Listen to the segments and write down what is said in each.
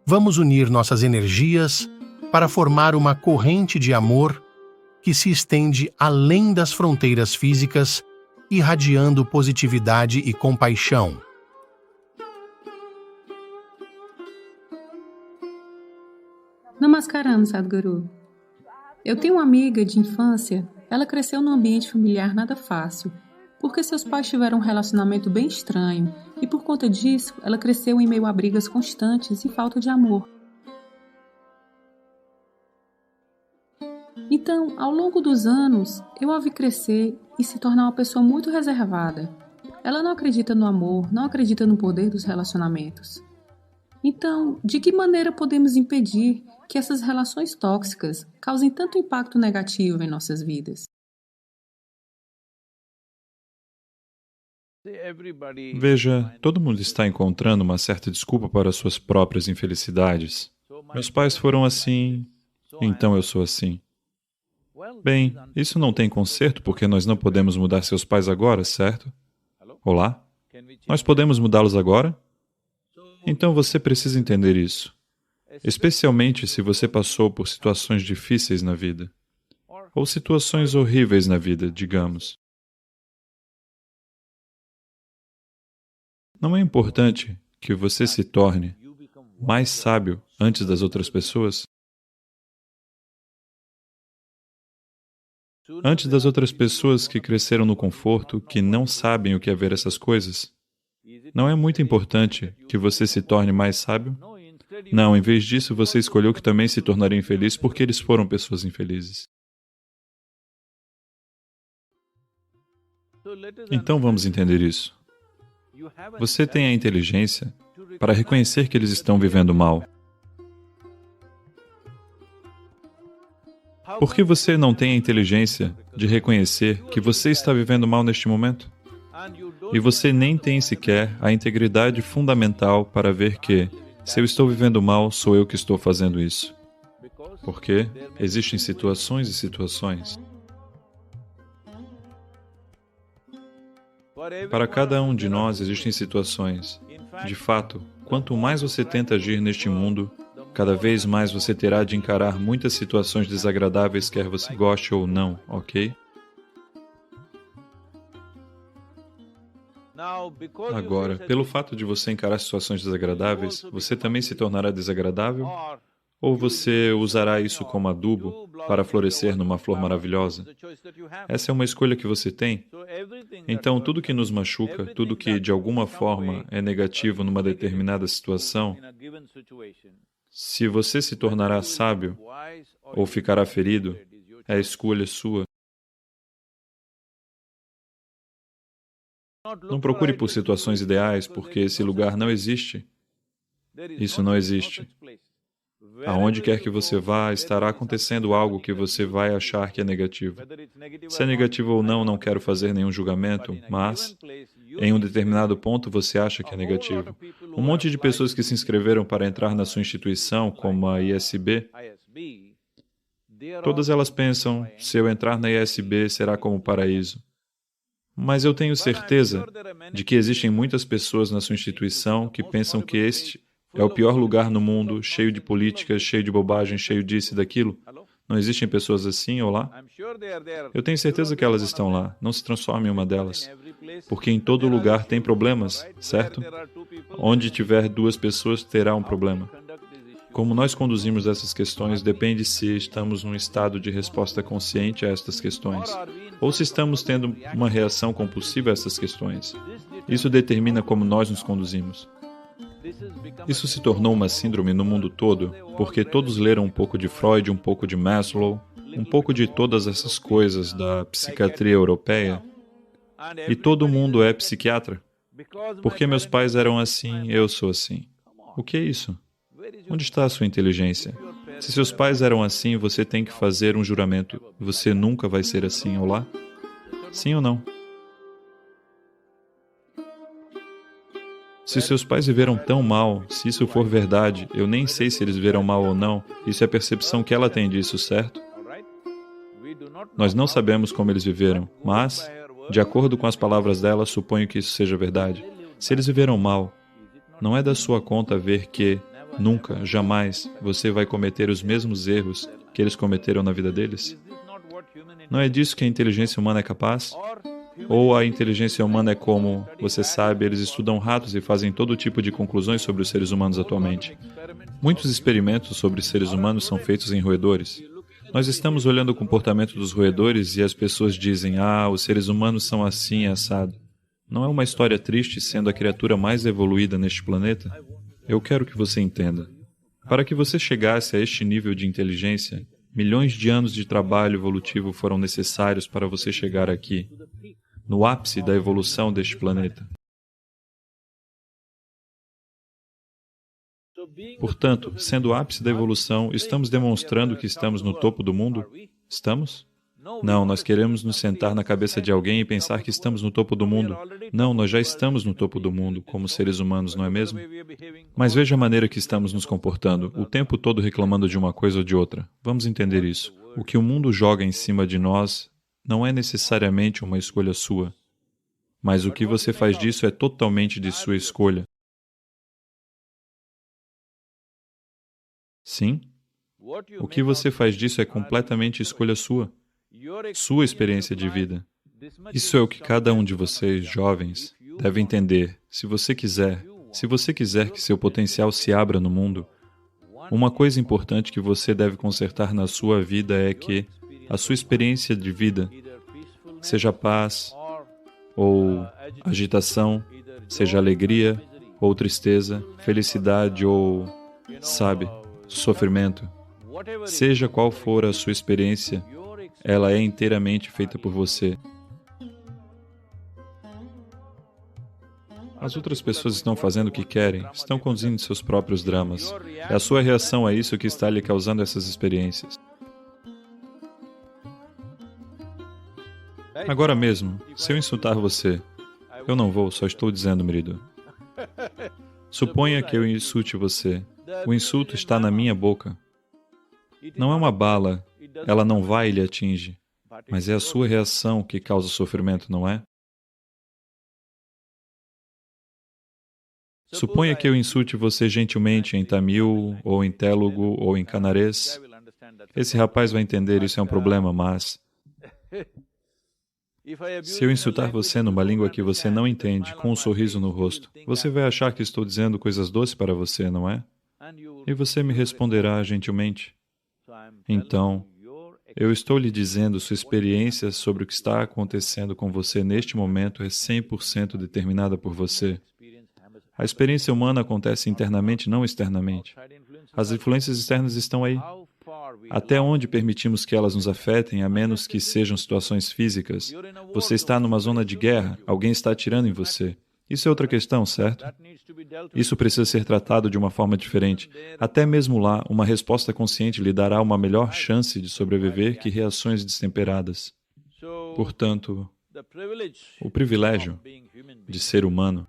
Vamos unir nossas energias para formar uma corrente de amor que se estende além das fronteiras físicas, irradiando positividade e compaixão. Namaskaram, Sadhguru. Eu tenho uma amiga de infância. Ela cresceu num ambiente familiar nada fácil, porque seus pais tiveram um relacionamento bem estranho e, por conta disso, ela cresceu em meio a brigas constantes e falta de amor. Então, ao longo dos anos, eu a vi crescer e se tornar uma pessoa muito reservada. Ela não acredita no amor, não acredita no poder dos relacionamentos. Então, de que maneira podemos impedir que essas relações tóxicas causem tanto impacto negativo em nossas vidas? Veja, todo mundo está encontrando uma certa desculpa para suas próprias infelicidades. Meus pais foram assim, então eu sou assim. Bem, isso não tem conserto porque nós não podemos mudar seus pais agora, certo? Olá? Nós podemos mudá-los agora? Então você precisa entender isso, especialmente se você passou por situações difíceis na vida, ou situações horríveis na vida, digamos. Não é importante que você se torne mais sábio antes das outras pessoas? Antes das outras pessoas que cresceram no conforto, que não sabem o que é ver essas coisas? Não é muito importante que você se torne mais sábio? Não, em vez disso, você escolheu que também se tornaria infeliz porque eles foram pessoas infelizes. Então vamos entender isso. Você tem a inteligência para reconhecer que eles estão vivendo mal. Por que você não tem a inteligência de reconhecer que você está vivendo mal neste momento? E você nem tem sequer a integridade fundamental para ver que, se eu estou vivendo mal, sou eu que estou fazendo isso. Porque existem situações e situações. Para cada um de nós existem situações. De fato, quanto mais você tenta agir neste mundo, cada vez mais você terá de encarar muitas situações desagradáveis, quer você goste ou não, ok? Agora, pelo fato de você encarar situações desagradáveis, você também se tornará desagradável? Ou você usará isso como adubo para florescer numa flor maravilhosa? Essa é uma escolha que você tem. Então, tudo que nos machuca, tudo que de alguma forma é negativo numa determinada situação, se você se tornará sábio ou ficará ferido, é a escolha sua. Não procure por situações ideais, porque esse lugar não existe. Isso não existe. Aonde quer que você vá, estará acontecendo algo que você vai achar que é negativo. Se é negativo ou não, não quero fazer nenhum julgamento, mas, em um determinado ponto, você acha que é negativo. Um monte de pessoas que se inscreveram para entrar na sua instituição, como a ISB, todas elas pensam, se eu entrar na ISB, será como o paraíso. Mas eu tenho certeza de que existem muitas pessoas na sua instituição que pensam que este é o pior lugar no mundo, cheio de políticas, cheio de bobagem, cheio disso e daquilo. Não existem pessoas assim ou lá? Eu tenho certeza que elas estão lá. Não se transforme em uma delas. Porque em todo lugar tem problemas, certo? Onde tiver duas pessoas, terá um problema. Como nós conduzimos essas questões depende se estamos num estado de resposta consciente a estas questões, ou se estamos tendo uma reação compulsiva a essas questões. Isso determina como nós nos conduzimos. Isso se tornou uma síndrome no mundo todo, porque todos leram um pouco de Freud, um pouco de Maslow, um pouco de todas essas coisas da psiquiatria europeia, e todo mundo é psiquiatra. Porque meus pais eram assim, eu sou assim. O que é isso? Onde está a sua inteligência? Se seus pais eram assim, você tem que fazer um juramento. Você nunca vai ser assim, olá? Sim ou não? Se seus pais viveram tão mal, se isso for verdade, eu nem sei se eles viveram mal ou não, isso é a percepção que ela tem disso, certo? Nós não sabemos como eles viveram, mas, de acordo com as palavras dela, suponho que isso seja verdade. Se eles viveram mal, não é da sua conta ver que, nunca, jamais, você vai cometer os mesmos erros que eles cometeram na vida deles? Não é disso que a inteligência humana é capaz? Ou a inteligência humana é como, você sabe, eles estudam ratos e fazem todo tipo de conclusões sobre os seres humanos atualmente. Muitos experimentos sobre seres humanos são feitos em roedores. Nós estamos olhando o comportamento dos roedores e as pessoas dizem, os seres humanos são assim, assado. Não é uma história triste sendo a criatura mais evoluída neste planeta? Eu quero que você entenda. Para que você chegasse a este nível de inteligência, milhões de anos de trabalho evolutivo foram necessários para você chegar aqui, no ápice da evolução deste planeta. Portanto, sendo o ápice da evolução, estamos demonstrando que estamos no topo do mundo? Estamos? Não, nós queremos nos sentar na cabeça de alguém e pensar que estamos no topo do mundo. Não, nós já estamos no topo do mundo, como seres humanos, não é mesmo? Mas veja a maneira que estamos nos comportando, o tempo todo reclamando de uma coisa ou de outra. Vamos entender isso. O que o mundo joga em cima de nós não é necessariamente uma escolha sua, mas o que você faz disso é totalmente de sua escolha. Sim? O que você faz disso é completamente escolha sua, sua experiência de vida. Isso é o que cada um de vocês, jovens, deve entender. Se você quiser que seu potencial se abra no mundo, uma coisa importante que você deve consertar na sua vida é que a sua experiência de vida, seja paz ou agitação, seja alegria ou tristeza, felicidade ou, sofrimento, seja qual for a sua experiência, ela é inteiramente feita por você. As outras pessoas estão fazendo o que querem, estão conduzindo seus próprios dramas. É a sua reação a isso que está lhe causando essas experiências. Agora mesmo, se eu insultar você, eu não vou, só estou dizendo, Mridu. Suponha que eu insulte você. O insulto está na minha boca. Não é uma bala, ela não vai e lhe atinge, mas é a sua reação que causa sofrimento, não é? Suponha que eu insulte você gentilmente em Tamil, ou em Telugu, ou em Canarês. Esse rapaz vai entender, isso é um problema, mas... Se eu insultar você numa língua que você não entende, com um sorriso no rosto, você vai achar que estou dizendo coisas doces para você, não é? E você me responderá gentilmente. Então, eu estou lhe dizendo, sua experiência sobre o que está acontecendo com você neste momento é 100% determinada por você. A experiência humana acontece internamente, não externamente. As influências externas estão aí. Até onde permitimos que elas nos afetem, a menos que sejam situações físicas? Você está numa zona de guerra, alguém está atirando em você. Isso é outra questão, certo? Isso precisa ser tratado de uma forma diferente. Até mesmo lá, uma resposta consciente lhe dará uma melhor chance de sobreviver que reações destemperadas. Portanto, o privilégio de ser humano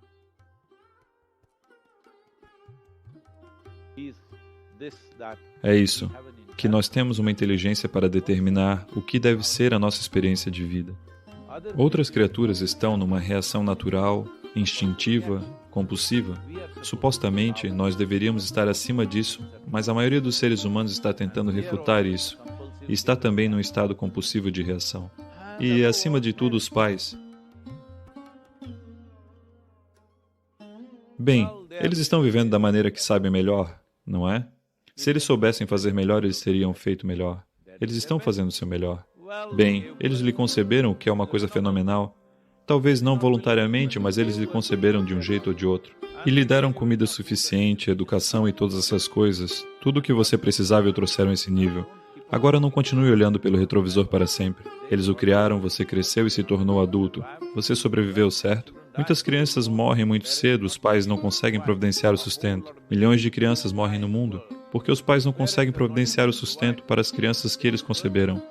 é isso, que nós temos uma inteligência para determinar o que deve ser a nossa experiência de vida. Outras criaturas estão numa reação natural, instintiva, compulsiva. Supostamente, nós deveríamos estar acima disso, mas a maioria dos seres humanos está tentando refutar isso, e está também num estado compulsivo de reação. E, acima de tudo, os pais. Bem, eles estão vivendo da maneira que sabem melhor, não é? Se eles soubessem fazer melhor, eles teriam feito melhor. Eles estão fazendo o seu melhor. Bem, eles lhe conceberam, o que é uma coisa fenomenal. Talvez não voluntariamente, mas eles lhe conceberam de um jeito ou de outro. E lhe deram comida suficiente, educação e todas essas coisas. Tudo o que você precisava e o trouxeram a esse nível. Agora não continue olhando pelo retrovisor para sempre. Eles o criaram, você cresceu e se tornou adulto. Você sobreviveu, certo? Muitas crianças morrem muito cedo, os pais não conseguem providenciar o sustento. Milhões de crianças morrem no mundo, porque os pais não conseguem providenciar o sustento para as crianças que eles conceberam.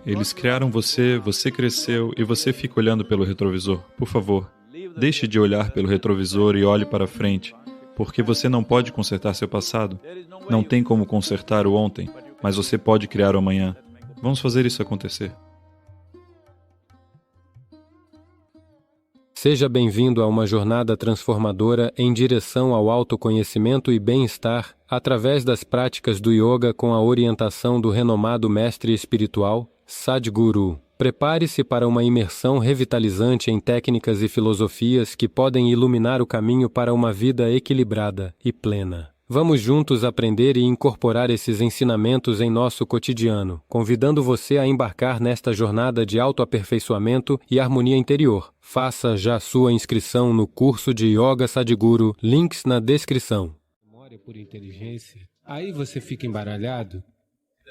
Eles criaram você, você cresceu e você fica olhando pelo retrovisor. Por favor, deixe de olhar pelo retrovisor e olhe para frente, porque você não pode consertar seu passado. Não tem como consertar o ontem, mas você pode criar o amanhã. Vamos fazer isso acontecer. Seja bem-vindo a uma jornada transformadora em direção ao autoconhecimento e bem-estar através das práticas do yoga com a orientação do renomado mestre espiritual, Sadhguru. Prepare-se para uma imersão revitalizante em técnicas e filosofias que podem iluminar o caminho para uma vida equilibrada e plena. Vamos juntos aprender e incorporar esses ensinamentos em nosso cotidiano, convidando você a embarcar nesta jornada de autoaperfeiçoamento e harmonia interior. Faça já sua inscrição no curso de Yoga Sadhguru, links na descrição. Memória por inteligência, aí você fica embaralhado.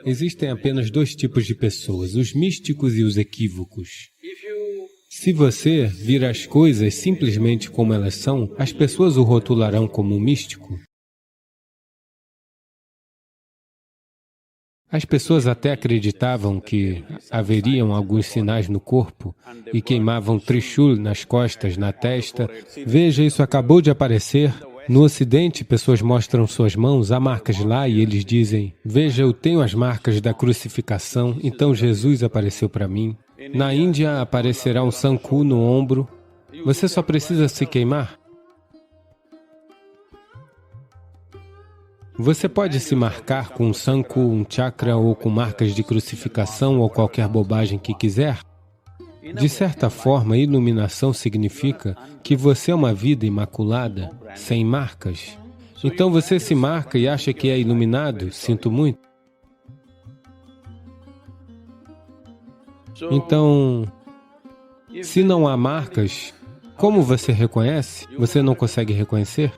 Existem apenas dois tipos de pessoas, os místicos e os equívocos. Se você vir as coisas simplesmente como elas são, as pessoas o rotularão como místico. As pessoas até acreditavam que haveriam alguns sinais no corpo e queimavam Trishul nas costas, na testa. Veja, isso acabou de aparecer. No Ocidente, pessoas mostram suas mãos, há marcas lá e eles dizem, veja, eu tenho as marcas da crucificação, então Jesus apareceu para mim. Na Índia aparecerá um sanku no ombro. Você só precisa se queimar. Você pode se marcar com um sanku, um chakra ou com marcas de crucificação ou qualquer bobagem que quiser. De certa forma, iluminação significa que você é uma vida imaculada, sem marcas. Então você se marca e acha que é iluminado? Sinto muito. Então, se não há marcas, como você reconhece? Você não consegue reconhecer?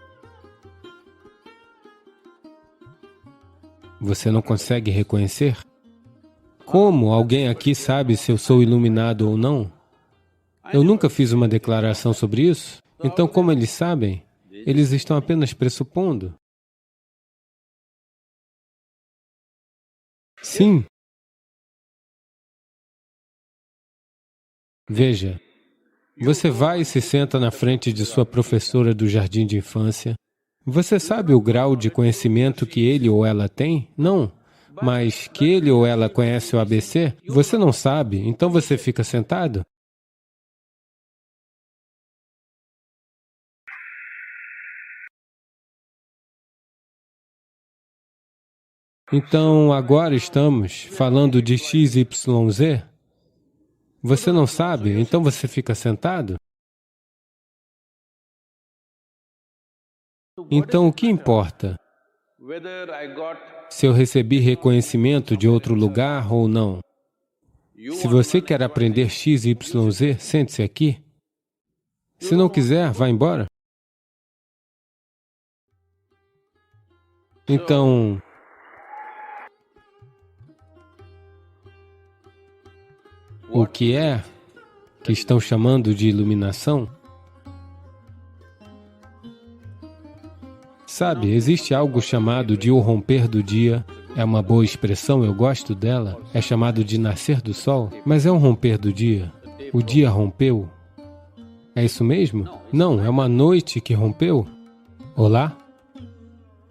Você não consegue reconhecer? Como alguém aqui sabe se eu sou iluminado ou não? Eu nunca fiz uma declaração sobre isso. Então, como eles sabem? Eles estão apenas pressupondo. Sim. Veja, você vai e se senta na frente de sua professora do jardim de infância. Você sabe o grau de conhecimento que ele ou ela tem? Não. Mas que ele ou ela conhece o ABC? Você não sabe, então você fica sentado? Então, agora estamos falando de XYZ? Você não sabe, então você fica sentado? Então, o que importa? Se eu recebi reconhecimento de outro lugar ou não? Se você quer aprender XYZ, sente-se aqui. Se não quiser, vá embora. Então, o que é que estão chamando de iluminação? Sabe, existe algo chamado de o romper do dia. É uma boa expressão, eu gosto dela. É chamado de nascer do sol, mas é um romper do dia. O dia rompeu. É isso mesmo? Não, é uma noite que rompeu. Olá?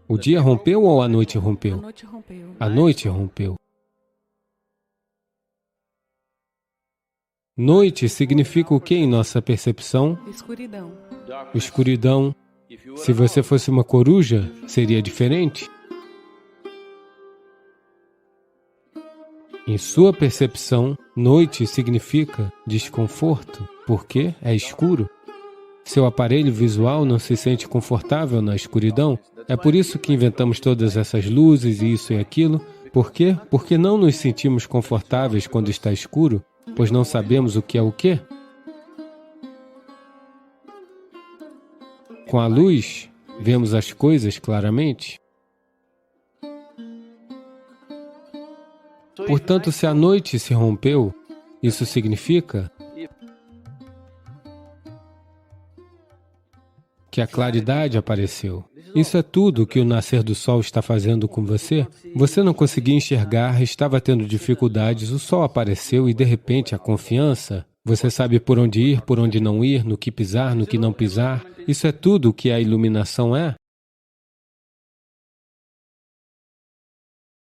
O dia rompeu ou a noite rompeu? A noite rompeu. A noite rompeu. Noite significa o que em nossa percepção? Escuridão. Escuridão. Se você fosse uma coruja, seria diferente? Em sua percepção, noite significa desconforto, porque é escuro. Seu aparelho visual não se sente confortável na escuridão. É por isso que inventamos todas essas luzes e isso e aquilo. Por quê? Porque não nos sentimos confortáveis quando está escuro, pois não sabemos o que é o quê. Com a luz, vemos as coisas claramente. Portanto, se a noite se rompeu, isso significa que a claridade apareceu. Isso é tudo o que o nascer do sol está fazendo com você. Você não conseguia enxergar, estava tendo dificuldades, o sol apareceu e, de repente, a confiança. Você sabe por onde ir, por onde não ir, no que pisar, no que não pisar. Isso é tudo o que a iluminação é.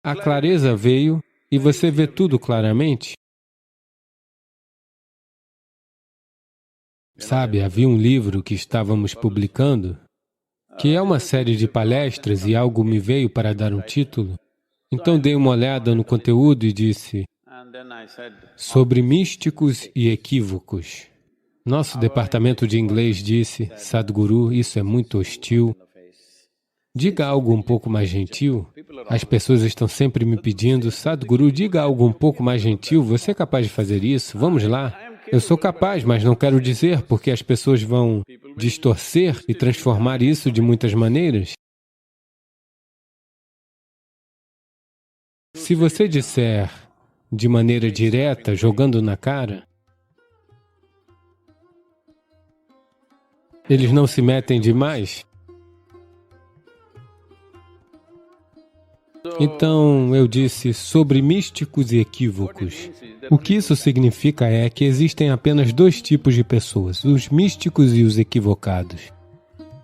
A clareza veio e você vê tudo claramente. Sabe, havia um livro que estávamos publicando, que é uma série de palestras e algo me veio para dar um título. Então dei uma olhada no conteúdo e disse, sobre místicos e equívocos. Nosso departamento de inglês disse, Sadhguru, isso é muito hostil. Diga algo um pouco mais gentil. As pessoas estão sempre me pedindo, Sadhguru, diga algo um pouco mais gentil, você é capaz de fazer isso? Vamos lá. Eu sou capaz, mas não quero dizer, porque as pessoas vão distorcer e transformar isso de muitas maneiras. Se você disser de maneira direta, jogando na cara, eles não se metem demais. Então, eu disse sobre místicos e equívocos. O que isso significa é que existem apenas dois tipos de pessoas, os místicos e os equivocados.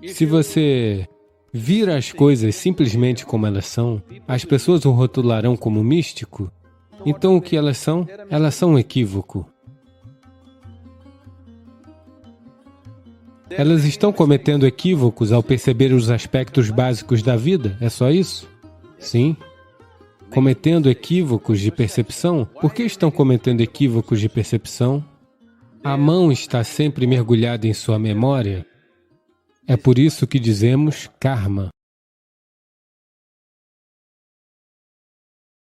Se você vira as coisas simplesmente como elas são, as pessoas o rotularão como místico. Então, o que elas são? Elas são um equívoco. Elas estão cometendo equívocos ao perceber os aspectos básicos da vida, é só isso? Sim. Cometendo equívocos de percepção. Por que estão cometendo equívocos de percepção? A mão está sempre mergulhada em sua memória. É por isso que dizemos karma.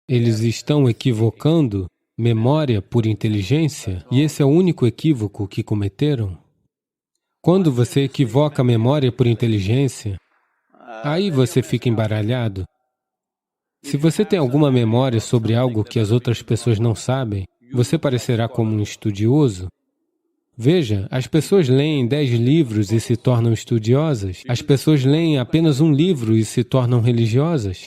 Eles estão equivocando memória por inteligência, e esse é o único equívoco que cometeram. Quando você equivoca a memória por inteligência, aí você fica embaralhado. Se você tem alguma memória sobre algo que as outras pessoas não sabem, você parecerá como um estudioso. Veja, as pessoas leem 10 livros e se tornam estudiosas. As pessoas leem apenas um livro e se tornam religiosas.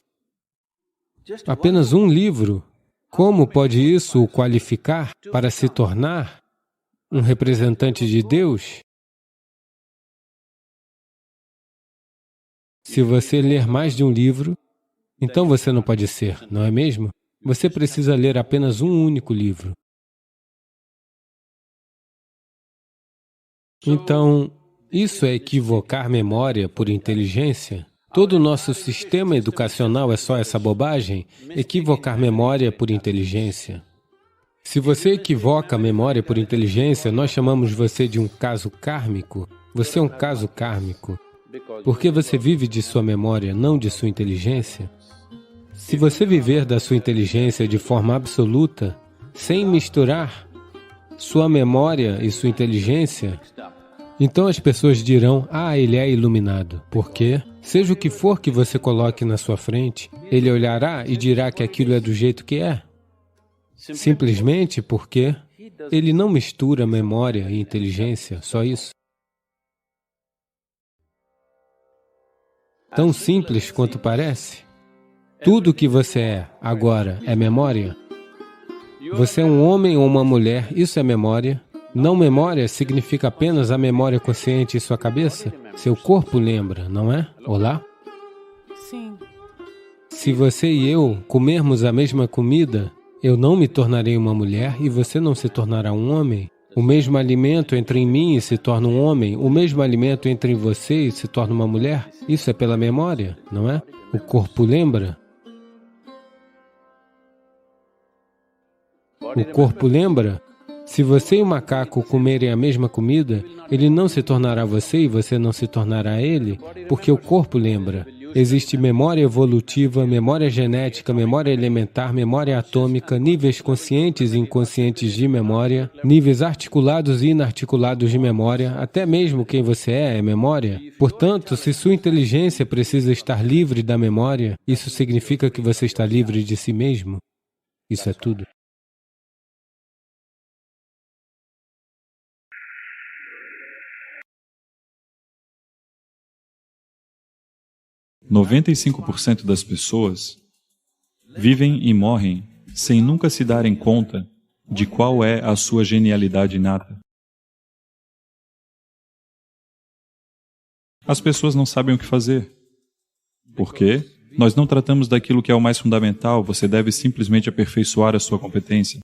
Apenas um livro. Como pode isso o qualificar para se tornar um representante de Deus? Se você ler mais de um livro, então você não pode ser, não é mesmo? Você precisa ler apenas um único livro. Então, isso é equivocar memória por inteligência? Todo o nosso sistema educacional é só essa bobagem? Equivocar memória por inteligência. Se você equivoca a memória por inteligência, nós chamamos você de um caso kármico. Você é um caso kármico. Porque você vive de sua memória, não de sua inteligência. Se você viver da sua inteligência de forma absoluta, sem misturar sua memória e sua inteligência, então as pessoas dirão, ele é iluminado. Por quê? Seja o que for que você coloque na sua frente, ele olhará e dirá que aquilo é do jeito que é. Simplesmente porque ele não mistura memória e inteligência, só isso. Tão simples quanto parece. Tudo o que você é agora é memória. Você é um homem ou uma mulher, isso é memória. Não memória significa apenas a memória consciente em sua cabeça. Seu corpo lembra, não é? Olá? Sim. Se você e eu comermos a mesma comida, eu não me tornarei uma mulher e você não se tornará um homem. O mesmo alimento entra em mim e se torna um homem. O mesmo alimento entra em você e se torna uma mulher. Isso é pela memória, não é? O corpo lembra. O corpo lembra? Se você e o macaco comerem a mesma comida, ele não se tornará você e você não se tornará ele, porque o corpo lembra. Existe memória evolutiva, memória genética, memória elementar, memória atômica, níveis conscientes e inconscientes de memória, níveis articulados e inarticulados de memória, até mesmo quem você é memória. Portanto, se sua inteligência precisa estar livre da memória, isso significa que você está livre de si mesmo. Isso é tudo. – 95% das pessoas vivem e morrem sem nunca se darem conta de qual é a sua genialidade inata. As pessoas não sabem o que fazer. Por quê? Nós não tratamos daquilo que é o mais fundamental, você deve simplesmente aperfeiçoar a sua competência.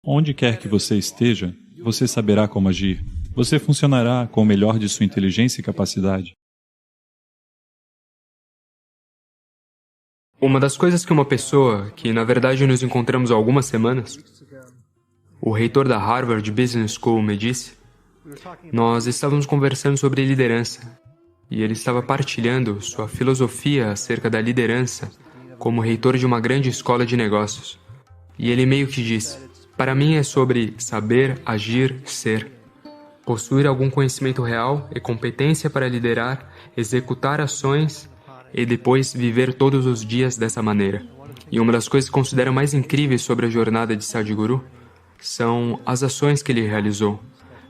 Onde quer que você esteja, você saberá como agir. Você funcionará com o melhor de sua inteligência e capacidade. Uma das coisas que uma pessoa, que na verdade nos encontramos há algumas semanas, o reitor da Harvard Business School me disse, nós estávamos conversando sobre liderança e ele estava partilhando sua filosofia acerca da liderança como reitor de uma grande escola de negócios. E ele meio que disse, para mim é sobre saber, agir, ser. Possuir algum conhecimento real e competência para liderar, executar ações e depois viver todos os dias dessa maneira. E uma das coisas que considero mais incríveis sobre a jornada de Sadhguru são as ações que ele realizou.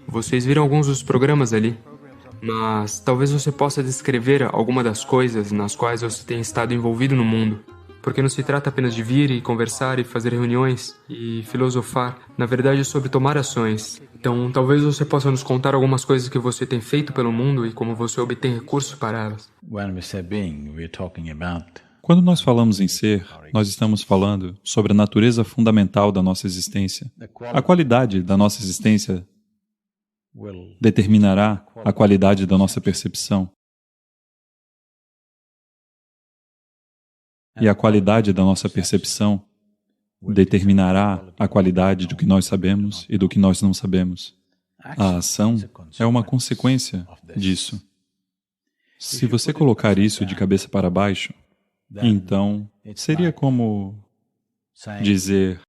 Vocês viram alguns dos programas ali, mas talvez você possa descrever alguma das coisas nas quais você tem estado envolvido no mundo. Porque não se trata apenas de vir e conversar e fazer reuniões e filosofar. Na verdade, é sobre tomar ações. Então, talvez você possa nos contar algumas coisas que você tem feito pelo mundo e como você obtém recursos para elas. Quando nós falamos em ser, nós estamos falando sobre a natureza fundamental da nossa existência. A qualidade da nossa existência determinará a qualidade da nossa percepção. E a qualidade da nossa percepção determinará a qualidade do que nós sabemos e do que nós não sabemos. A ação é uma consequência disso. Se você colocar isso de cabeça para baixo, então seria como dizer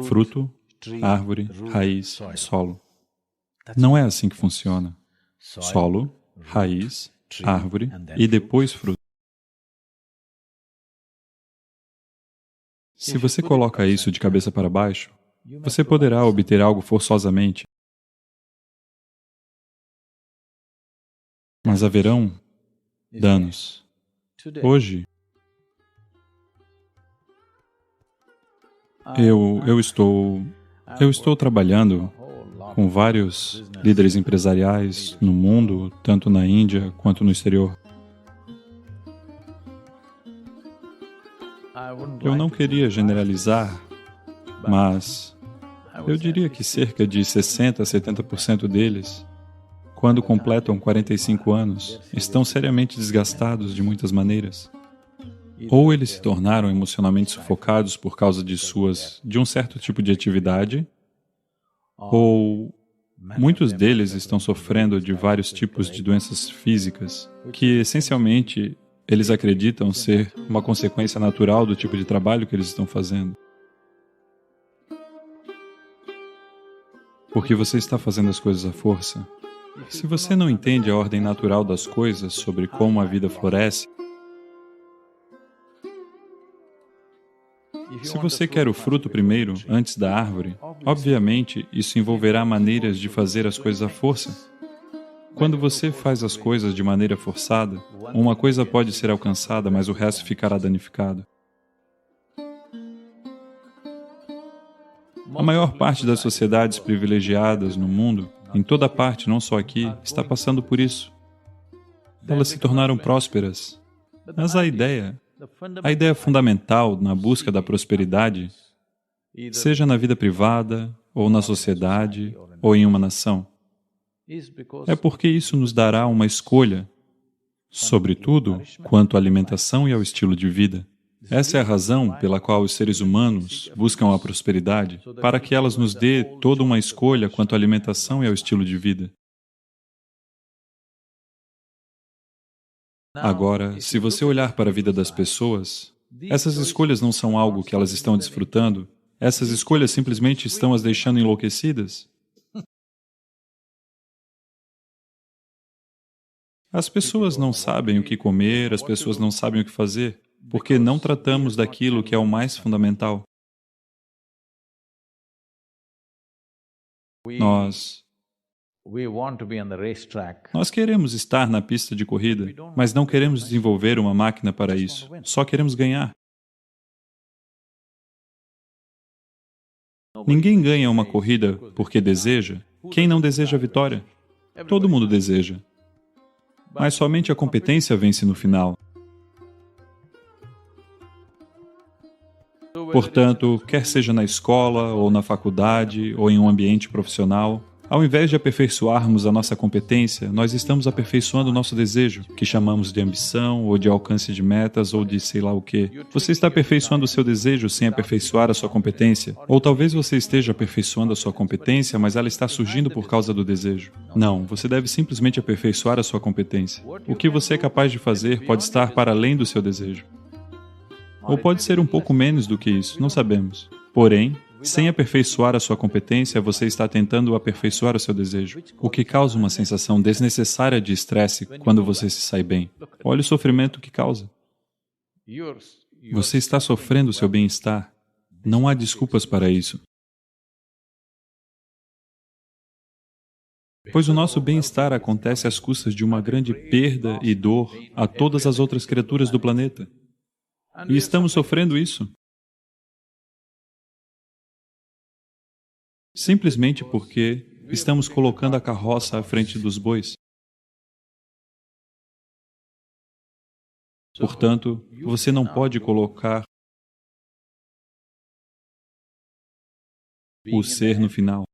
fruto, árvore, raiz, solo. Não é assim que funciona. Solo, raiz, árvore e depois fruto. Se você coloca isso de cabeça para baixo, você poderá obter algo forçosamente. Mas haverão danos. Hoje, eu estou trabalhando com vários líderes empresariais no mundo, tanto na Índia quanto no exterior. Eu não queria generalizar, mas eu diria que cerca de 60% a 70% deles, quando completam 45 anos, estão seriamente desgastados de muitas maneiras. Ou eles se tornaram emocionalmente sufocados por causa de um certo tipo de atividade, ou muitos deles estão sofrendo de vários tipos de doenças físicas, que essencialmente eles acreditam ser uma consequência natural do tipo de trabalho que eles estão fazendo. Porque você está fazendo as coisas à força. Se você não entende a ordem natural das coisas sobre como a vida floresce, se você quer o fruto primeiro, antes da árvore, obviamente isso envolverá maneiras de fazer as coisas à força. Quando você faz as coisas de maneira forçada, uma coisa pode ser alcançada, mas o resto ficará danificado. A maior parte das sociedades privilegiadas no mundo, em toda parte, não só aqui, está passando por isso. Elas se tornaram prósperas, mas a ideia fundamental na busca da prosperidade, seja na vida privada, ou na sociedade, ou em uma nação, é porque isso nos dará uma escolha, sobretudo quanto à alimentação e ao estilo de vida. Essa é a razão pela qual os seres humanos buscam a prosperidade, para que elas nos dê toda uma escolha quanto à alimentação e ao estilo de vida. Agora, se você olhar para a vida das pessoas, essas escolhas não são algo que elas estão desfrutando, essas escolhas simplesmente estão as deixando enlouquecidas. As pessoas não sabem o que comer, as pessoas não sabem o que fazer, porque não tratamos daquilo que é o mais fundamental. Nós queremos estar na pista de corrida, mas não queremos desenvolver uma máquina para isso. Só queremos ganhar. Ninguém ganha uma corrida porque deseja. Quem não deseja a vitória? Todo mundo deseja. Mas somente a competência vence no final. Portanto, quer seja na escola, ou na faculdade, ou em um ambiente profissional, ao invés de aperfeiçoarmos a nossa competência, nós estamos aperfeiçoando o nosso desejo, que chamamos de ambição, ou de alcance de metas, ou de sei lá o quê. Você está aperfeiçoando o seu desejo sem aperfeiçoar a sua competência? Ou talvez você esteja aperfeiçoando a sua competência, mas ela está surgindo por causa do desejo. Não, você deve simplesmente aperfeiçoar a sua competência. O que você é capaz de fazer pode estar para além do seu desejo. Ou pode ser um pouco menos do que isso, não sabemos. Porém, sem aperfeiçoar a sua competência, você está tentando aperfeiçoar o seu desejo, o que causa uma sensação desnecessária de estresse quando você se sai bem. Olha o sofrimento que causa. Você está sofrendo o seu bem-estar. Não há desculpas para isso. Pois o nosso bem-estar acontece às custas de uma grande perda e dor a todas as outras criaturas do planeta. E estamos sofrendo isso. Simplesmente porque estamos colocando a carroça à frente dos bois. Portanto, você não pode colocar o ser no final.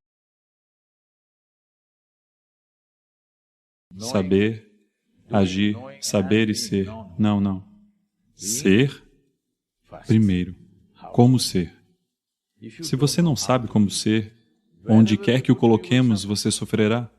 Saber, agir, saber e ser. Não, não. Ser primeiro. Como ser? Se você não sabe como ser, onde quer que o coloquemos, você sofrerá.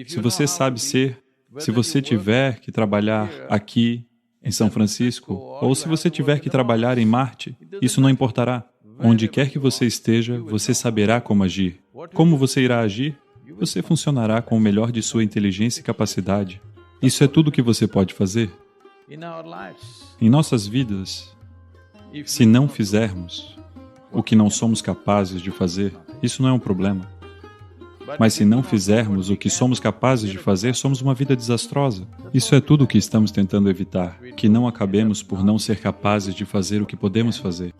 Se você sabe ser, se você tiver que trabalhar aqui, em São Francisco, ou se você tiver que trabalhar em Marte, isso não importará. Onde quer que você esteja, você saberá como agir. Como você irá agir? Você funcionará com o melhor de sua inteligência e capacidade. Isso é tudo que você pode fazer. Em nossas vidas, se não fizermos o que não somos capazes de fazer, isso não é um problema. Mas se não fizermos o que somos capazes de fazer, somos uma vida desastrosa. Isso é tudo o que estamos tentando evitar, que não acabemos por não ser capazes de fazer o que podemos fazer.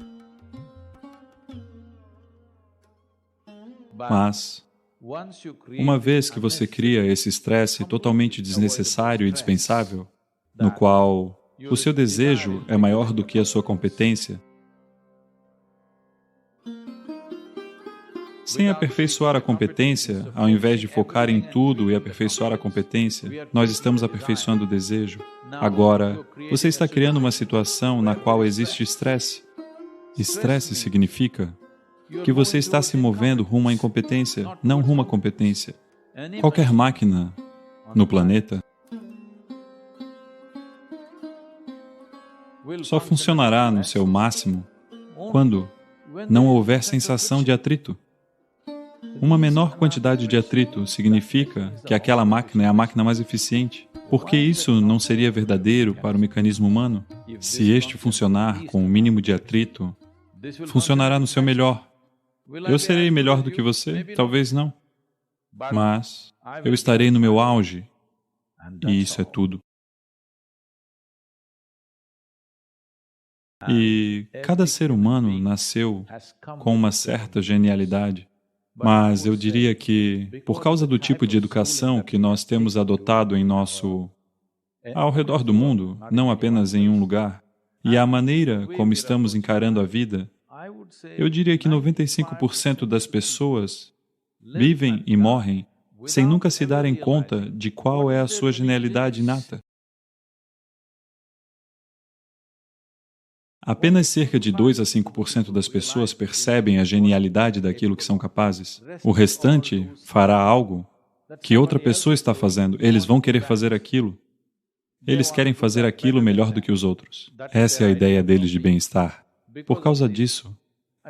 Mas, uma vez que você cria esse estresse totalmente desnecessário e dispensável, no qual o seu desejo é maior do que a sua competência, sem aperfeiçoar a competência, ao invés de focar em tudo e aperfeiçoar a competência, nós estamos aperfeiçoando o desejo. Agora, você está criando uma situação na qual existe estresse. Estresse significa que você está se movendo rumo à incompetência, não rumo à competência. Qualquer máquina no planeta só funcionará no seu máximo quando não houver sensação de atrito. Uma menor quantidade de atrito significa que aquela máquina é a máquina mais eficiente. Porque isso não seria verdadeiro para o mecanismo humano? Se este funcionar com o mínimo de atrito, funcionará no seu melhor. Eu serei melhor do que você? Talvez não. Mas eu estarei no meu auge. E isso é tudo. E cada ser humano nasceu com uma certa genialidade. Mas eu diria que, por causa do tipo de educação que nós temos adotado ao redor do mundo, não apenas em um lugar, e a maneira como estamos encarando a vida, eu diria que 95% das pessoas vivem e morrem sem nunca se darem conta de qual é a sua genialidade inata. Apenas cerca de 2 a 5% das pessoas percebem a genialidade daquilo que são capazes. O restante fará algo que outra pessoa está fazendo. Eles vão querer fazer aquilo. Eles querem fazer aquilo melhor do que os outros. Essa é a ideia deles de bem-estar. Por causa disso,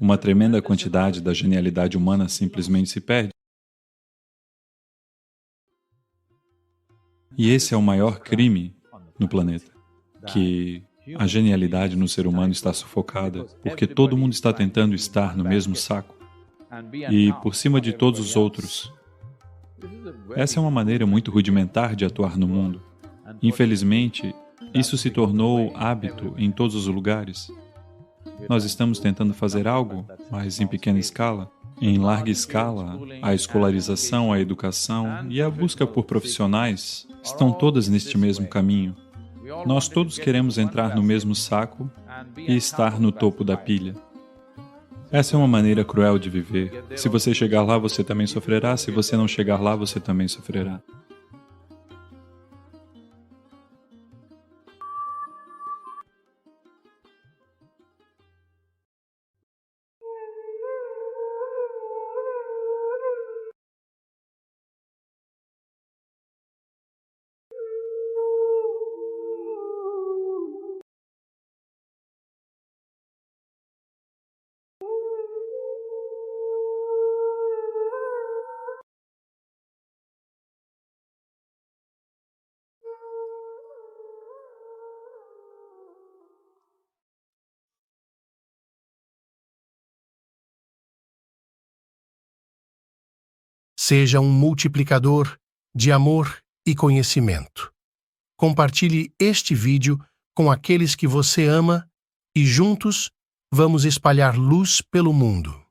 uma tremenda quantidade da genialidade humana simplesmente se perde. E esse é o maior crime no planeta, que a genialidade no ser humano está sufocada, porque todo mundo está tentando estar no mesmo saco e por cima de todos os outros. Essa é uma maneira muito rudimentar de atuar no mundo. Infelizmente, isso se tornou hábito em todos os lugares. Nós estamos tentando fazer algo, mas em pequena escala. Em larga escala, a escolarização, a educação e a busca por profissionais estão todas neste mesmo caminho. Nós todos queremos entrar no mesmo saco e estar no topo da pilha. Essa é uma maneira cruel de viver. Se você chegar lá, você também sofrerá. Se você não chegar lá, você também sofrerá. Seja um multiplicador de amor e conhecimento. Compartilhe este vídeo com aqueles que você ama e juntos vamos espalhar luz pelo mundo.